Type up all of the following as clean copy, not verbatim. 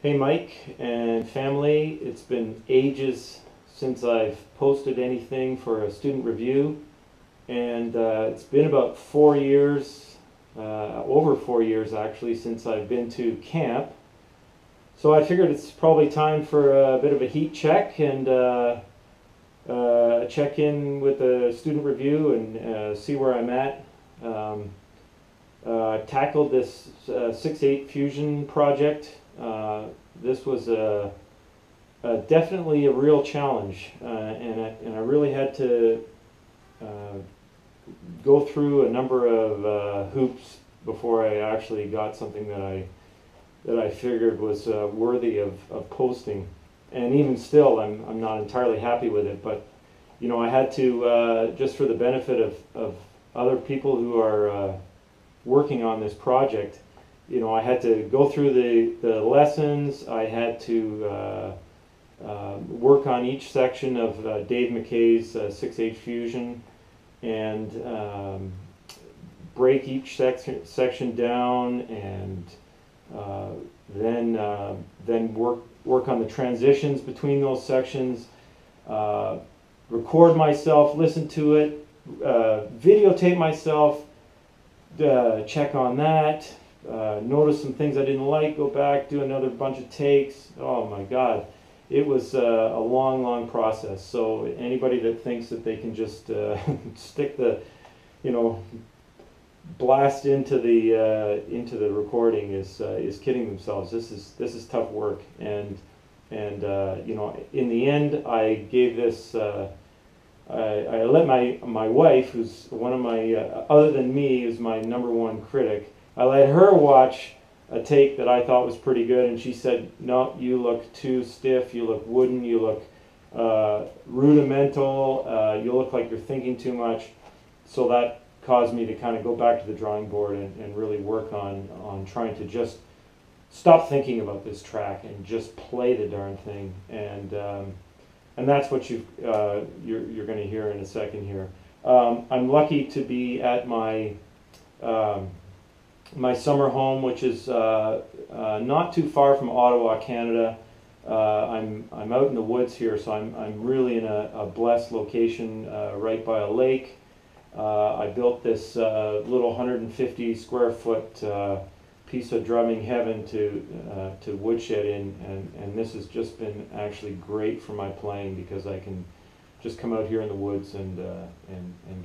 Hey Mike and family, it's been ages since I've posted anything for a student review, and it's been about 4 years, over 4 years actually, since I've been to camp. So I figured it's probably time for a bit of a heat check and check in with a student review and see where I'm at. I tackled this 6/8 fusion project. This was definitely a real challenge, and I really had to go through a number of hoops before I actually got something that I figured was worthy of posting. And even still, I'm not entirely happy with it. But you know, I had to just for the benefit of other people who are working on this project. You know, I had to go through the lessons. I had to work on each section of Dave McKay's 6/8 fusion, and break each section down, and then work on the transitions between those sections. Record myself, listen to it, videotape myself, check on that. Notice some things I didn't like, go back, do another bunch of takes. Oh my God, it was a long process. So anybody that thinks that they can just stick the, blast into the recording is kidding themselves. This is tough work, and in the end, I gave this. I let my wife, who's one of my other than me, is my #1 critic. I let her watch a take that I thought was pretty good, and she said, "No, you look too stiff. You look wooden. You look rudimental. You look like you're thinking too much." So that caused me to kind of go back to the drawing board and really work on trying to just stop thinking about this track and just play the darn thing. And that's what you're going to hear in a second here. I'm lucky to be at my my summer home, which is not too far from Ottawa, Canada. I'm out in the woods here, so I'm really in a blessed location right by a lake. I built this little 150 square foot piece of drumming heaven to woodshed in, and this has just been actually great for my playing, because I can just come out here in the woods and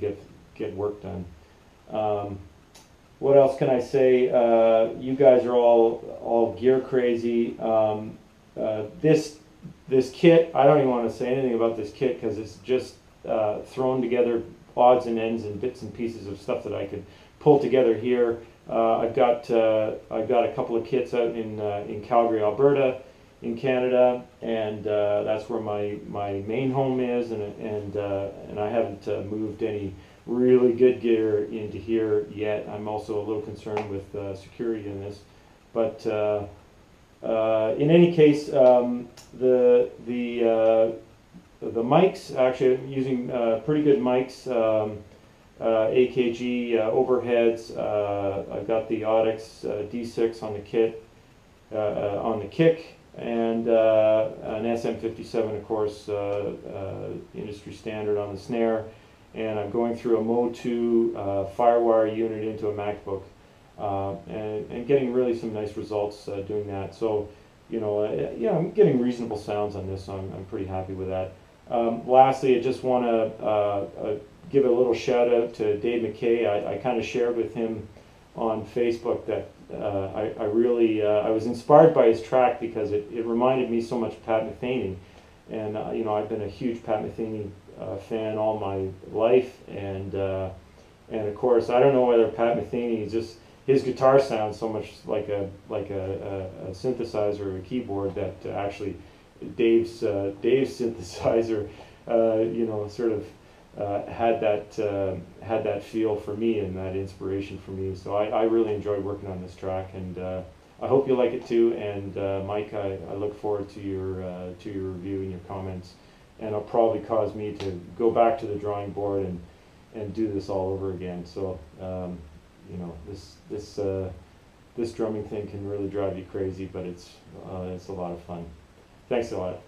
get work done. What else can I say? You guys are all gear crazy. This kit, I don't even want to say anything about this kit, because it's just thrown together odds and ends and bits and pieces of stuff that I could pull together here. I've got a couple of kits out in Calgary, Alberta, in Canada, and that's where my main home is, and I haven't moved any really good gear into here yet. I'm also a little concerned with security in this, but in any case, the mics, actually I'm using pretty good mics, AKG overheads. I've got the Audix D6 on the kit, on the kick, and an SM57, of course, industry standard on the snare. And I'm going through a Mode 2 Firewire unit into a MacBook, and getting really some nice results doing that. So, yeah, I'm getting reasonable sounds on this, so I'm pretty happy with that. Lastly, I just want to give a little shout out to Dave McKay. I kind of shared with him on Facebook that I was inspired by his track because it reminded me so much of Pat Metheny, and I've been a huge Pat Metheny fan all my life, and of course I don't know whether Pat Metheny is just, his guitar sounds so much like a synthesizer or a keyboard that actually Dave's synthesizer sort of had that feel for me and that inspiration for me. So I really enjoyed working on this track, and I hope you like it too. And Mike, I look forward to your review and your comments, and it'll probably cause me to go back to the drawing board and do this all over again. So this this drumming thing can really drive you crazy, but it's a lot of fun. Thanks a lot.